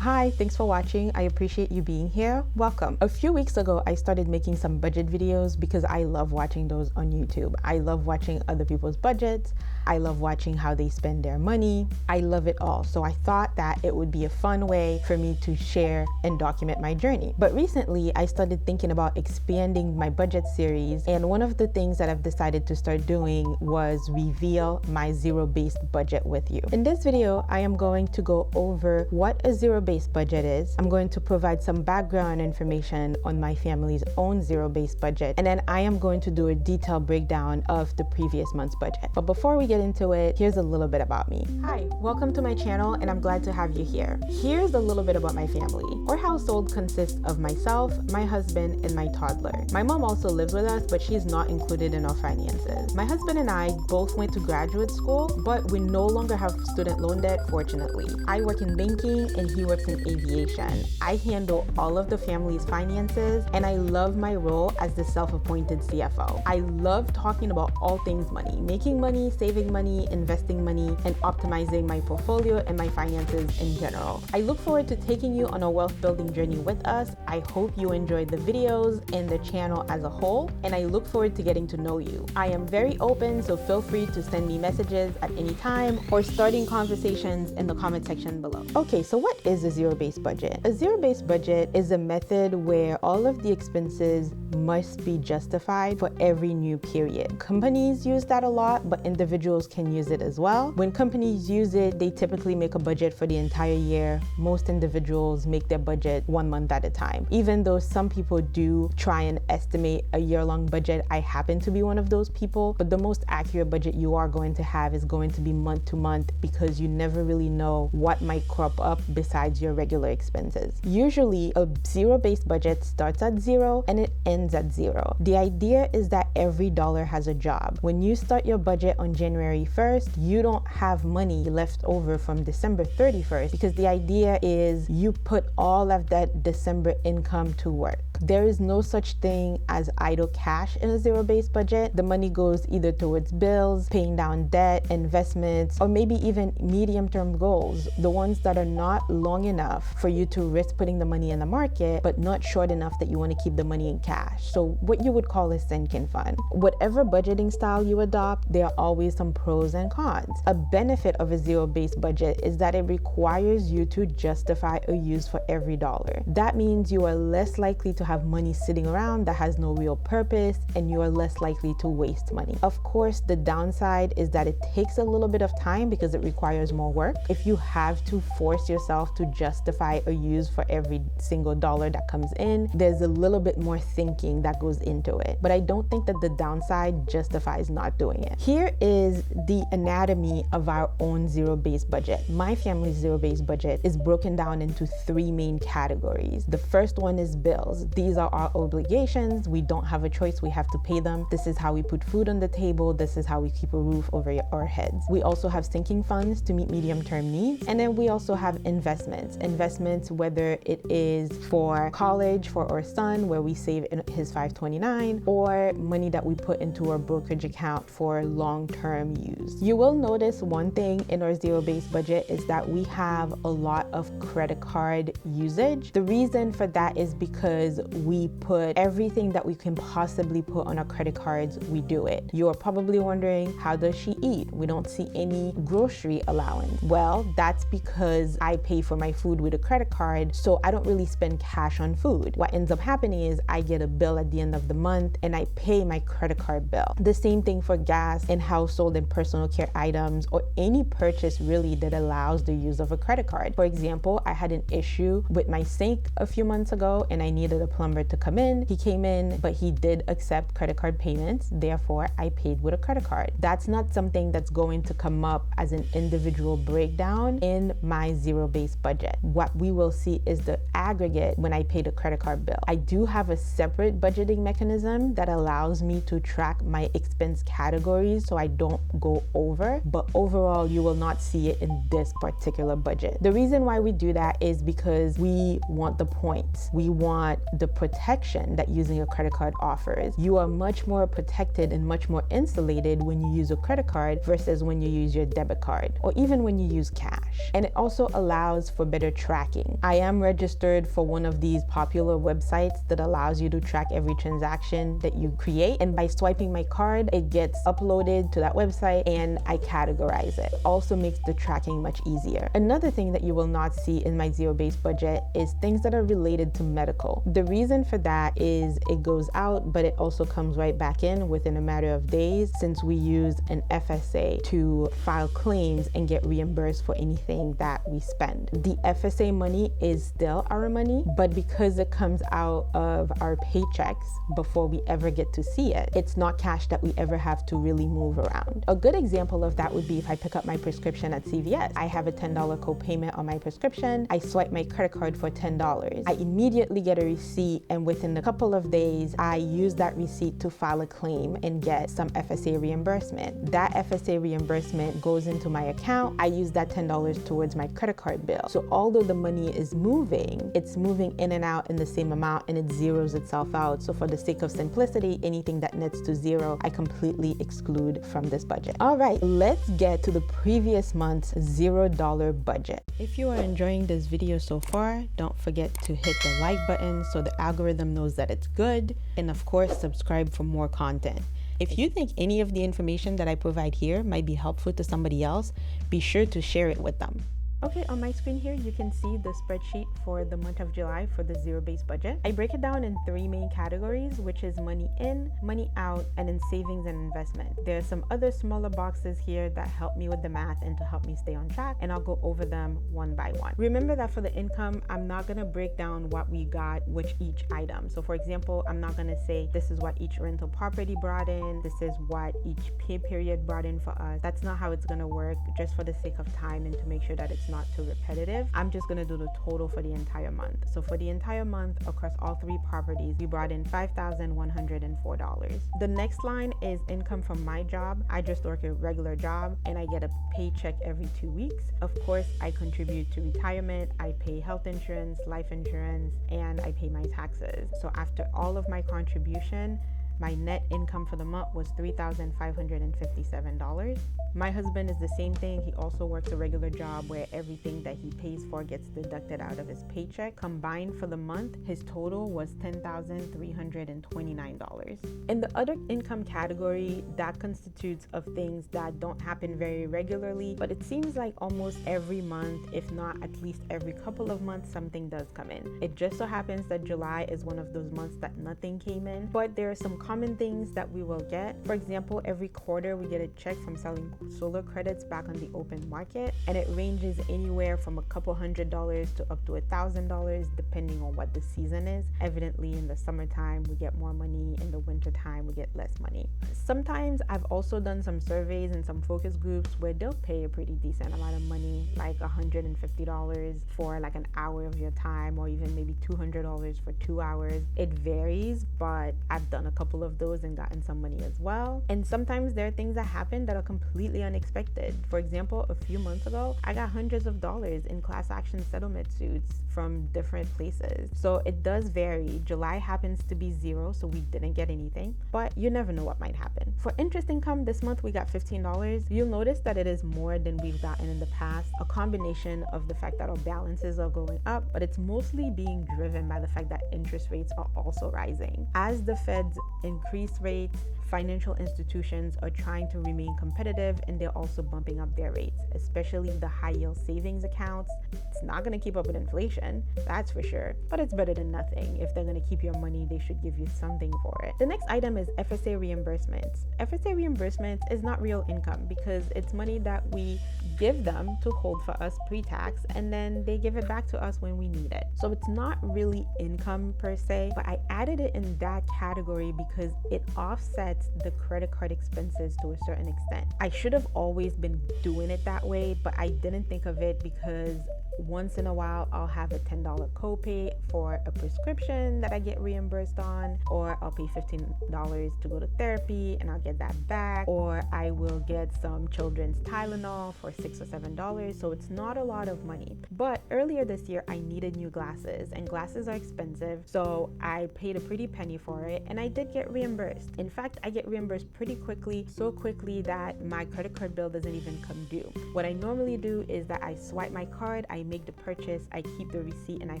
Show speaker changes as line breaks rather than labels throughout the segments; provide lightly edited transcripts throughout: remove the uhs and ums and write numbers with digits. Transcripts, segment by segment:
Hi, thanks for watching. I appreciate you being here. Welcome. A few weeks ago, I started making some budget videos because I love watching those on YouTube. I love watching other people's budgets. I love watching how they spend their money. I love it all. So I thought that it would be a fun way for me to share and document my journey. But recently, I started thinking about expanding my budget series. And one of the things that I've decided to start doing was reveal my zero-based budget with you. In this video, I am going to go over what a zero-based budget is. I'm going to provide some background information on my family's own zero-based budget, and then I am going to do a detailed breakdown of the previous month's budget. But before we get into it, here's a little bit about me. Hi, welcome to my channel, and I'm glad to have you here. Here's a little bit about my family. Our household consists of myself, my husband, and my toddler. My mom also lives with us, but she's not included in our finances. My husband and I both went to graduate school, but we no longer have student loan debt, fortunately. I work in banking, and he works in aviation. I handle all of the family's finances, and I love my role as the self-appointed CFO. I love talking about all things money, making money, saving money, investing money, and optimizing my portfolio and my finances in general. I look forward to taking you on a wealth building journey with us. I hope you enjoyed the videos and the channel as a whole, and I look forward to getting to know you. I am very open, so feel free to send me messages at any time or starting conversations in the comment section below. Okay, so what is a zero-based budget? A zero-based budget is a method where all of the expenses must be justified for every new period. Companies use that a lot, but individuals can use it as well. When companies use it, they typically make a budget for the entire year. Most individuals make their budget 1 month at a time. Even though some people do try and estimate a year-long budget, I happen to be one of those people, but the most accurate budget you are going to have is going to be month to month, because you never really know what might crop up besides your regular expenses. Usually, a zero-based budget starts at zero and it ends at zero. The idea is that every dollar has a job. When you start your budget on January 1st, you don't have money left over from December 31st, because the idea is you put all of that December income to work. There is no such thing as idle cash in a zero-based budget. The money goes either towards bills, paying down debt, investments, or maybe even medium-term goals, the ones that are not long enough for you to risk putting the money in the market, but not short enough that you want to keep the money in cash. So what you would call a sinking fund. Whatever budgeting style you adopt, there are always some pros and cons. A benefit of a zero-based budget is that it requires you to justify a use for every dollar. That means you are less likely to have money sitting around that has no real purpose, and you are less likely to waste money. Of course, the downside is that it takes a little bit of time because it requires more work. If you have to force yourself to justify a use for every single dollar that comes in, there's a little bit more thinking that goes into it. But I don't think that the downside justifies not doing it. Here is the anatomy of our own zero-based budget. My family's zero-based budget is broken down into 3 main categories. The first one is bills. These are our obligations. We don't have a choice. We have to pay them. This is how we put food on the table. This is how we keep a roof over our heads. We also have sinking funds to meet medium-term needs. And then we also have investments. Investments, whether it is for college for our son, where we save in his 529, or money that we put into our brokerage account for long-term use. You will notice one thing in our zero-based budget is that we have a lot of credit card usage. The reason for that is because we put everything that we can possibly put on our credit cards, we do it. You're probably wondering, how does she eat? We don't see any grocery allowance. Well, that's because I pay for my food with a credit card, so I don't really spend cash on food. What ends up happening is I get a bill at the end of the month and I pay my credit card bill. The same thing for gas and household and personal care items, or any purchase really that allows the use of a credit card. For example, I had an issue with my sink a few months ago and I needed a plumber to come in. He came in, but he did accept credit card payments. Therefore, I paid with a credit card. That's not something that's going to come up as an individual breakdown in my zero-based budget. What we will see is the aggregate when I paid a credit card bill. I do have a separate budgeting mechanism that allows me to track my expense categories so I don't go over, but overall, you will not see it in this particular budget. The reason why we do that is because we want the points. We want the protection that using a credit card offers. You are much more protected and much more insulated when you use a credit card versus when you use your debit card or even when you use cash. And it also allows for better tracking. I am registered for one of these popular websites that allows you to track every transaction that you create, and by swiping my card, it gets uploaded to that website and I categorize it. Also makes the tracking much easier. Another thing that you will not see in my zero-based budget is things that are related to medical. The reason for that is it goes out, but it also comes right back in within a matter of days, since we use an FSA to file claims and get reimbursed for anything that we spend. The FSA money is still our money, but because it comes out of our paychecks before we ever get to see it, it's not cash that we ever have to really move around. A good example of that would be if I pick up my prescription at CVS. I have a $10 copayment on my prescription. I swipe my credit card for $10. I immediately get a receipt, and within a couple of days, I use that receipt to file a claim and get some FSA reimbursement. That FSA reimbursement goes into my account. I use that $10 towards my credit card bill. So although the money is moving, it's moving in and out in the same amount and it zeroes itself out. So for the sake of simplicity, anything that nets to zero, I completely exclude from this budget. All right, let's get to the previous month's $0 budget. If you are enjoying this video so far, don't forget to hit the like button so the algorithm knows that it's good. And of course, subscribe for more content. If you think any of the information that I provide here might be helpful to somebody else, be sure to share it with them. Okay, on my screen here, you can see the spreadsheet for the month of July for the zero-based budget. I break it down in three main categories, which is money in, money out, and then savings and investment. There are some other smaller boxes here that help me with the math and to help me stay on track, and I'll go over them one by one. Remember that for the income, I'm not gonna break down what we got with each item. So for example, I'm not gonna say this is what each rental property brought in, this is what each pay period brought in for us. That's not how it's gonna work, just for the sake of time and to make sure that it's not too repetitive. I'm just gonna do the total for the entire month. So for the entire month, across all three properties, we brought in $5,104. The next line is income from my job. I just work a regular job and I get a paycheck every 2 weeks. Of course, I contribute to retirement, I pay health insurance, life insurance, and I pay my taxes. So after all of my contribution, my net income for the month was $3,557. My husband is the same thing. He also works a regular job where everything that he pays for gets deducted out of his paycheck. Combined for the month, his total was $10,329. In the other income category, that constitutes of things that don't happen very regularly, but it seems like almost every month, if not at least every couple of months, something does come in. It just so happens that July is one of those months that nothing came in, but there are some common things that we will get. For example, every quarter we get a check from selling solar credits back on the open market, and it ranges anywhere from a couple $100s to up to $1,000 depending on what the season is. Evidently in the summertime we get more money, in the wintertime we get less money. Sometimes I've also done some surveys and some focus groups where they'll pay a pretty decent amount of money, like $150 for like an hour of your time, or even maybe $200 for 2 hours. It varies, but I've done a couple of those and gotten some money as well. And sometimes there are things that happen that are completely unexpected. For example, a few months ago, I got hundreds of dollars in class action settlement suits from different places. So it does vary. July happens to be zero, so we didn't get anything, but you never know what might happen. For interest income this month, we got $15. You'll notice that it is more than we've gotten in the past, a combination of the fact that our balances are going up, but it's mostly being driven by the fact that interest rates are also rising. As the Feds increase rates, financial institutions are trying to remain competitive, and they're also bumping up their rates, especially the high yield savings accounts. It's not going to keep up with inflation, that's for sure, but it's better than nothing. If they're going to keep your money, they should give you something for it. The next item is FSA reimbursements. FSA reimbursements is not real income because it's money that we give them to hold for us pre-tax, and then they give it back to us when we need it. So it's not really income per se, but I added it in that category because it offsets the credit card expenses to a certain extent. I should have always been doing it that way, but I didn't think of it because once in a while I'll have a $10 copay for a prescription that I get reimbursed on, or I'll pay $15 to go to therapy and I'll get that back, or I will get some children's Tylenol for $6 or $7. So it's not a lot of money. But earlier this year I needed new glasses, and glasses are expensive, so I paid a pretty penny for it, and I did get reimbursed. In fact, I get reimbursed pretty quickly, so quickly that my credit card bill doesn't even come due. What I normally do is that I swipe my card, I make the purchase, I keep the receipt, and I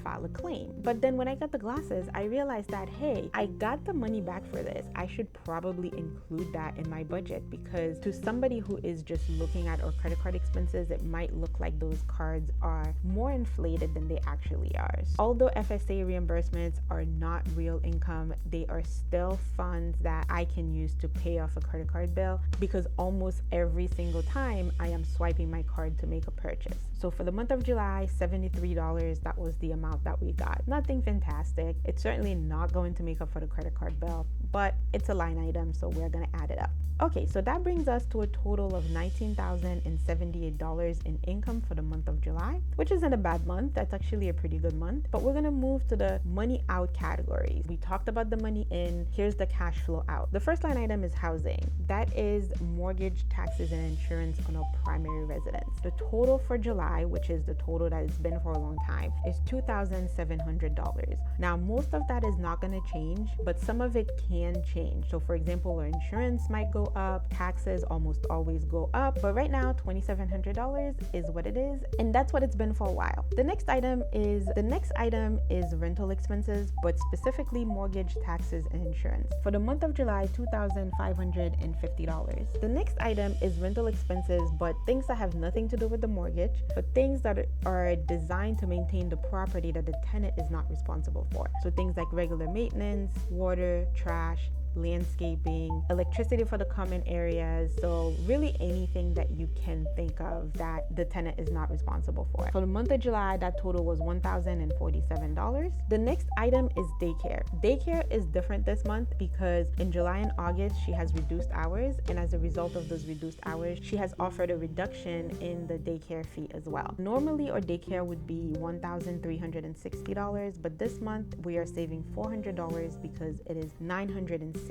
file a claim. But then when I got the glasses, I realized that, hey, I got the money back for this. I should probably include that in my budget, because to somebody who is just looking at our credit card expenses, it might look like those cards are more inflated than they actually are. Although FSA reimbursements are not real income, they are still funds that I can use to pay off a credit card bill, because almost every single time I am swiping my card to make a purchase. So for the month of July, $73, that was the amount that we got. Nothing fantastic. It's certainly not going to make up for the credit card bill, but it's a line item, so we're gonna add it up. Okay, so that brings us to a total of $19,078 in income for the month of July, which isn't a bad month. That's actually a pretty good month. But we're gonna move to the money out categories. We talked about the money in. Here's the cash flow out. The first line item is housing. That is mortgage, taxes, and insurance on our primary residence. The total for July, which is the total that it's been for a long time, is $2,700. Now, most of that is not gonna change, but some of it can change. So for example, our insurance might go up, taxes almost always go up, but right now $2,700 is what it is, and that's what it's been for a while. The next item is rental expenses, but specifically mortgage, taxes, and insurance. For the month of July, $2,550. The next item is rental expenses, but things that have nothing to do with the mortgage, but things that are designed to maintain the property that the tenant is not responsible for. So things like regular maintenance, water, trash, landscaping, electricity for the common areas. So really anything that you can think of that the tenant is not responsible for. For the month of July, that total was $1,047. The next item is daycare. Daycare is different this month because in July and August, she has reduced hours, and as a result of those reduced hours, she has offered a reduction in the daycare fee as well. Normally, our daycare would be $1,360, but this month we are saving $400 because it is $960.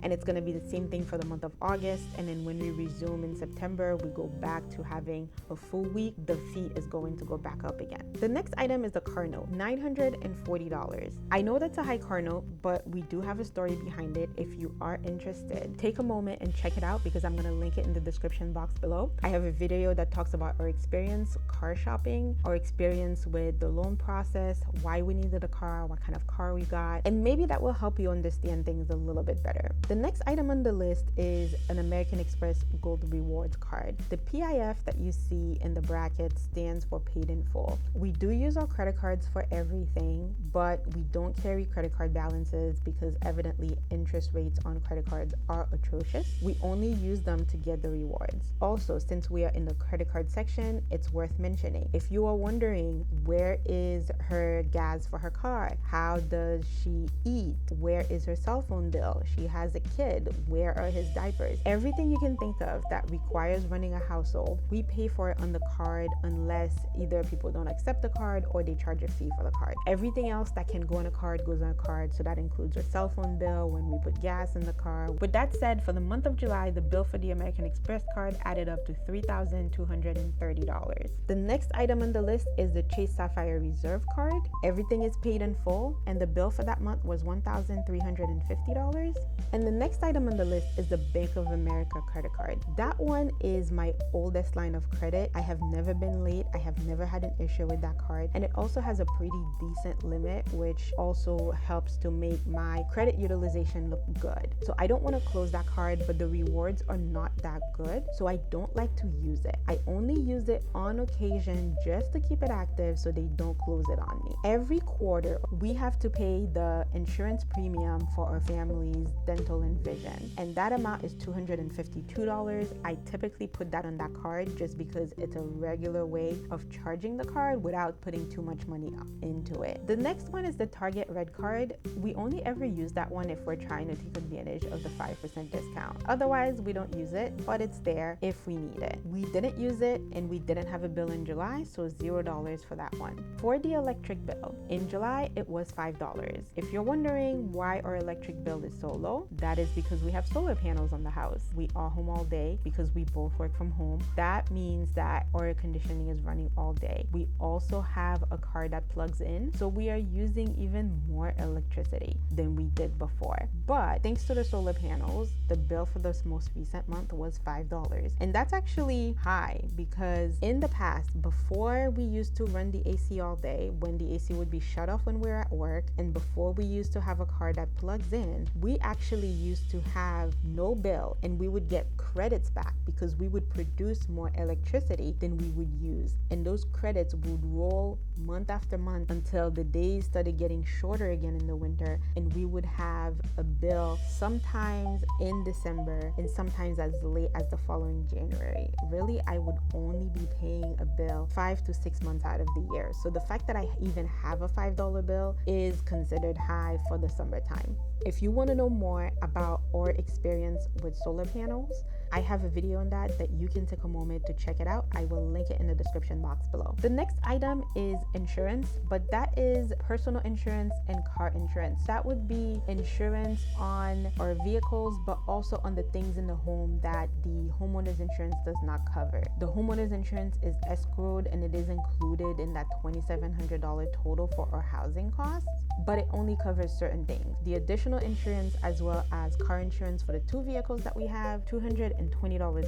And it's going to be the same thing for the month of August, and then when we resume in September, we go back to having a full week. The fee is going to go back up again. The next item is the car note, $940. I know that's a high car note, but we do have a story behind it. If you are interested, take a moment and check it out, because I'm going to link it in the description box below. I have a video that talks about our experience car shopping, our experience with the loan process, why we needed a car, what kind of car we got, and maybe that will help you understand things a little bit better. The next item on the list is an American Express Gold Rewards card. The PIF that you see in the bracket stands for paid in full. We do use our credit cards for everything, but we don't carry credit card balances because evidently interest rates on credit cards are atrocious. We only use them to get the rewards. Also, since we are in the credit card section, it's worth mentioning. If you are wondering where is her gas for her car, how does she eat, where is her cell phone bill, she has a kid, where are his diapers, everything you can think of that requires running a household, we pay for it on the card unless either people don't accept the card or they charge a fee for the card. Everything else that can go on a card goes on a card, so that includes our cell phone bill when we put gas in the car. With that said, for the month of July, the bill for the American Express card added up to $3,230. The next item on the list is the Chase Sapphire Reserve card. Everything is paid in full, and the bill for that month was $1,350. And the next item on the list is the Bank of America credit card. That one is my oldest line of credit. I have never been late. I have never had an issue with that card. And it also has a pretty decent limit, which also helps to make my credit utilization look good. So I don't want to close that card, but the rewards are not that good, so I don't like to use it. I only use it on occasion just to keep it active so they don't close it on me. Every quarter, we have to pay the insurance premium for our family's dental and vision, and that amount is $252. I typically put that on that card just because it's a regular way of charging the card without putting too much money into it. The next one is the Target Red Card. We only ever use that one if we're trying to take advantage of the 5% discount. Otherwise, we don't use it, but it's there if we need it. We didn't use it and we didn't have a bill in July, so $0 for that one. For the electric bill, in July, it was $5. If you're wondering why our electric bill is so low, that is because we have solar panels on the house. We are home all day because we both work from home. That means that our air conditioning is running all day. We also have a car that plugs in, so we are using even more electricity than we did before. But thanks to the solar panels, the bill for this most recent month was $5. And that's actually high because in the past, before we used to run the AC all day, when the AC would be shut off when we were at work, and before we used to have a car that plugs in, we actually used to have no bill and we would get credits back because we would produce more electricity than we would use. And those credits would roll month after month until the days started getting shorter again in the winter, and we would have a bill sometimes in December and sometimes as late as the following January. Really, I would only be paying a bill 5 to 6 months out of the year. So the fact that I even have a $5 bill is considered high for the summertime. If you want to know more about our experience with solar panels, I have a video on that you can take a moment to check it out. I will link it in the description box below. The next item is insurance, but that is personal insurance and car insurance. That would be insurance on our vehicles, but also on the things in the home that the homeowner's insurance does not cover. The homeowner's insurance is escrowed and it is included in that $2,700 total for our housing costs, but it only covers certain things. The additional insurance as well as car insurance for the 2 vehicles that we have, $220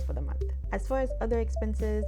for the month. As far as other expenses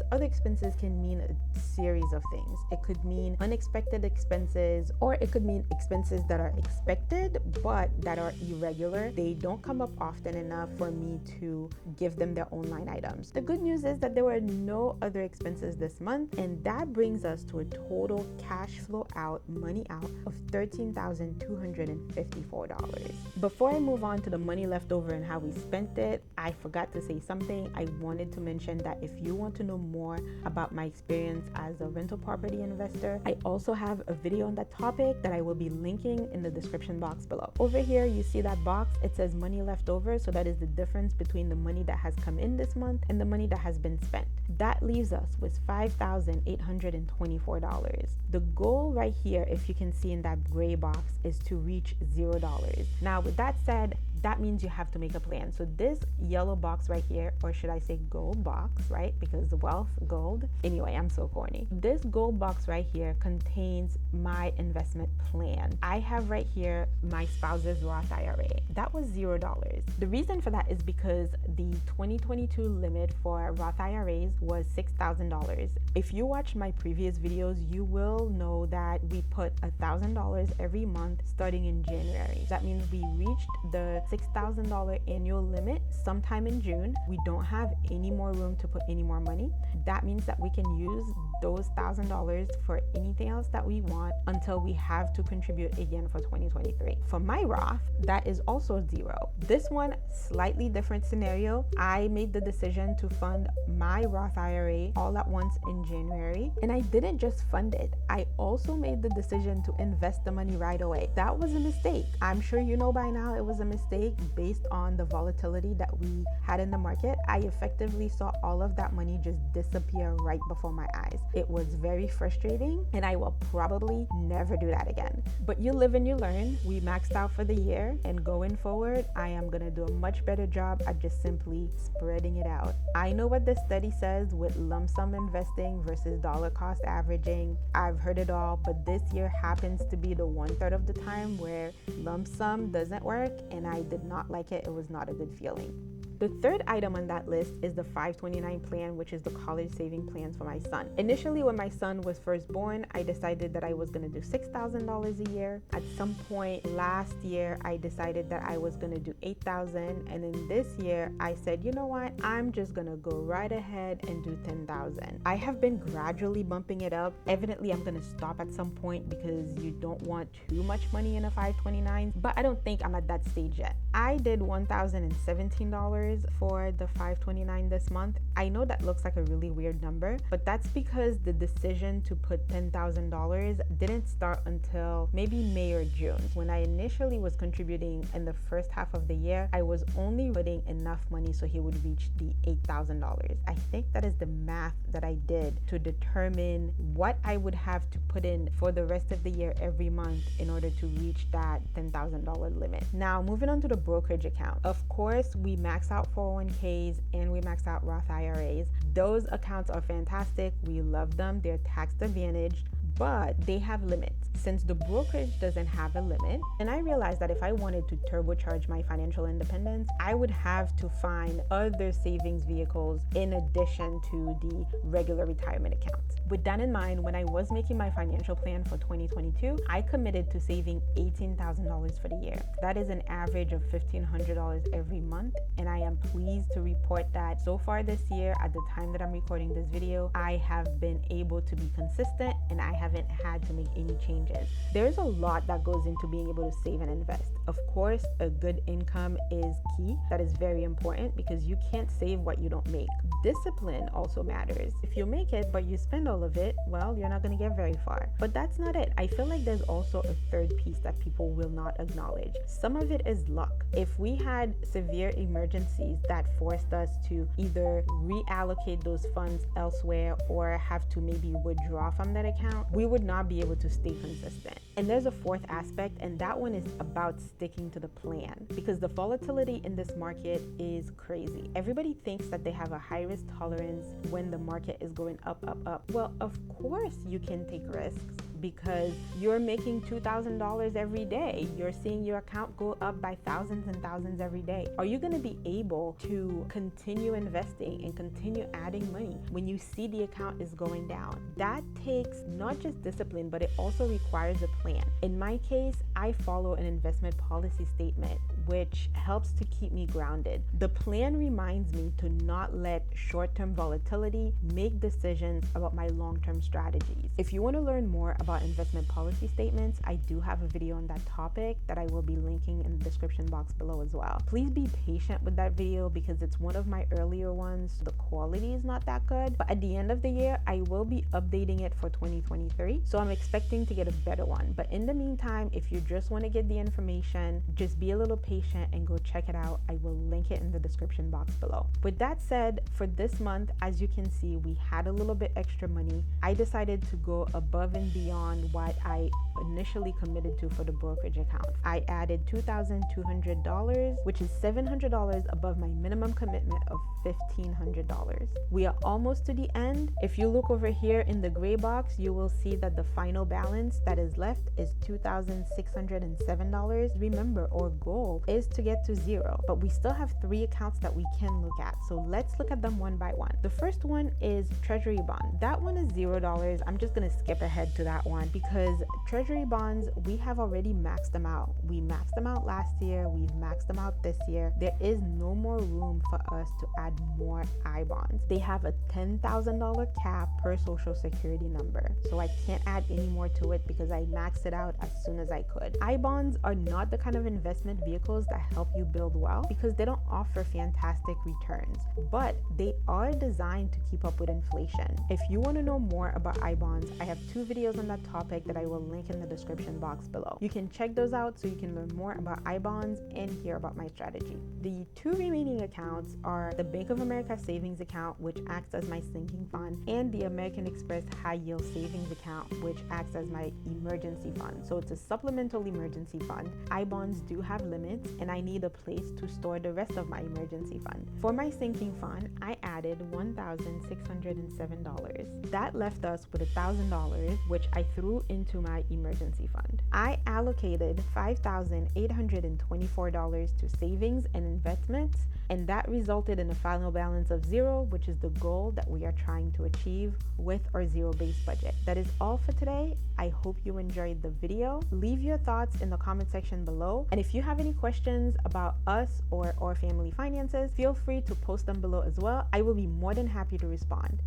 can mean a series of things. It could mean unexpected expenses, or it could mean expenses that are expected but that are irregular. They don't come up often enough for me to give them their own line items. The good news is that there were no other expenses this month, and that brings us to a total cash flow out, money out of $13,254. Before I move on to the money left over and how we spent it, I forgot to say something. I wanted to mention that if you want to know more about my experience as a rental property investor, I also have a video on that topic that I will be linking in the description box below. Over here, you see that box, it says money left over. So that is the difference between the money that has come in this month and the money that has been spent. That leaves us with $5,824. The goal right here, if you can see in that gray box, is to reach $0. Now, with that said, that means you have to make a plan. So this yellow box right here, or should I say gold box, right? Because wealth, gold. Anyway, I'm so corny. This gold box right here contains my investment plan. I have right here my spouse's Roth IRA. That was $0. The reason for that is because the 2022 limit for Roth IRAs was $6,000. If you watch my previous videos, you will know that we put $1,000 every month starting in January. That means we reached the $6,000 annual limit sometime in June. We don't have any more room to put any more money. That means that we can use those $1,000 for anything else that we want until we have to contribute again for 2023. For my Roth, that is also $0. This one, slightly different scenario. I made the decision to fund my Roth IRA all at once in January, and I didn't just fund it. I also made the decision to invest the money right away. That was a mistake. I'm sure you know by now it was a mistake based on the volatility that we had in the market. I effectively saw all of that money just disappear right before my eyes. It was very frustrating, and I will probably never do that again. But you live and you learn. We maxed out for the year, and going forward, I am gonna do a much better job at just simply spreading it out. I know what this study says with lump sum investing versus dollar cost averaging. I've heard it all, but this year happens to be the 1/3 of the time where lump sum doesn't work, and I did not like it. It was not a good feeling. The third item on that list is the 529 plan, which is the college saving plans for my son. Initially, when my son was first born, I decided that I was going to do $6,000 a year. At some point last year, I decided that I was going to do $8,000, and then this year I said, you know what, I'm just going to go right ahead and do $10,000. I have been gradually bumping it up. Evidently, I'm going to stop at some point because you don't want too much money in a 529, but I don't think I'm at that stage yet. I did $1,017 for the 529 this month. I know that looks like a really weird number, but that's because the decision to put $10,000 didn't start until maybe May or June. When I initially was contributing in the first half of the year, I was only putting enough money so he would reach the $8,000. I think that is the math that I did to determine what I would have to put in for the rest of the year every month in order to reach that $10,000 limit. Now, moving on to the brokerage account. Of course, we max out 401ks and we max out Roth IRAs. Those accounts are fantastic. We love them. They're tax advantaged, but they have limits. Since the brokerage doesn't have a limit, and I realized that if I wanted to turbocharge my financial independence, I would have to find other savings vehicles in addition to the regular retirement accounts. With that in mind, when I was making my financial plan for 2022, I committed to saving $18,000 for the year. That is an average of $1,500 every month, and I am pleased to report that so far this year, at the time that I'm recording this video, I have been able to be consistent and I haven't had to make any changes. There's a lot that goes into being able to save and invest. Of course, a good income is key. That is very important because you can't save what you don't make. Discipline also matters. If you make it, but you spend all of it, well, you're not going to get very far. But that's not it. I feel like there's also a third piece that people will not acknowledge. Some of it is luck. If we had severe emergencies that forced us to either reallocate those funds elsewhere or have to maybe withdraw from that account, we would not be able to stay consistent. And there's a fourth aspect, and that one is about sticking to the plan, because the volatility in this market is crazy. Everybody thinks that they have a high risk tolerance when the market is going up, up, up. Well, of course you can take risks because you're making $2,000 every day. You're seeing your account go up by thousands and thousands every day. Are you going to be able to continue investing and continue adding money when you see the account is going down? That takes not just discipline, but it also requires a plan. In my case, I follow an investment policy statement, which helps to keep me grounded. The plan reminds me to not let short-term volatility make decisions about my long-term strategies. If you want to learn more about investment policy statements, I do have a video on that topic that I will be linking in the description box below as well. Please be patient with that video because it's one of my earlier ones. The quality is not that good, but at the end of the year, I will be updating it for 2023. So I'm expecting to get a better one. But in the meantime, if you just want to get the information, just be a little patient and go check it out. I will link it in the description box below. With that said, for this month, as you can see, we had a little bit extra money. I decided to go above and beyond what I initially committed to for the brokerage account. I added $2,200, which is $700 above my minimum commitment of $1,500. We are almost to the end. If you look over here in the gray box, you will see that the final balance that is left is $2,607. Remember, our goal is to get to zero, but we still have 3 accounts that we can look at. So let's look at them one by one. The first one is Treasury Bond. That one is $0. I'm just going to skip ahead to that one because Treasury bonds, we have already maxed them out. We maxed them out last year. We've maxed them out this year. There is no more room for us to add more I bonds. They have a $10,000 cap per social security number. So I can't add any more to it because I maxed it out as soon as I could. I bonds are not the kind of investment vehicles that help you build wealth because they don't offer fantastic returns, but they are designed to keep up with inflation. If you want to know more about I bonds, I have 2 videos on that topic that I will link in the description box below. You can check those out so you can learn more about I bonds and hear about my strategy. The 2 remaining accounts are the Bank of America savings account, which acts as my sinking fund, and the American Express high yield savings account, which acts as my emergency fund. So it's a supplemental emergency fund. I bonds do have limits. limits and I need a place to store the rest of my emergency fund. For my sinking fund, I added $1,607. That left us with $1,000, which I threw into my emergency fund. I allocated $5,824 to savings and investments, and that resulted in a final balance of zero, which is the goal that we are trying to achieve with our zero-based budget. That is all for today. I hope you enjoyed the video. Leave your thoughts in the comment section below. And if you have any questions about us or our family finances, feel free to post them below as well. I will be more than happy to respond.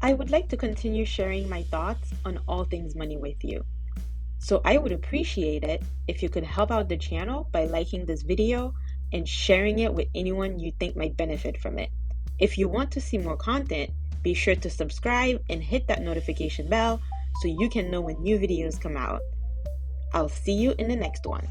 I would like to continue sharing my thoughts on all things money with you. So I would appreciate it if you could help out the channel by liking this video and sharing it with anyone you think might benefit from it. If you want to see more content, be sure to subscribe and hit that notification bell so you can know when new videos come out. I'll see you in the next one.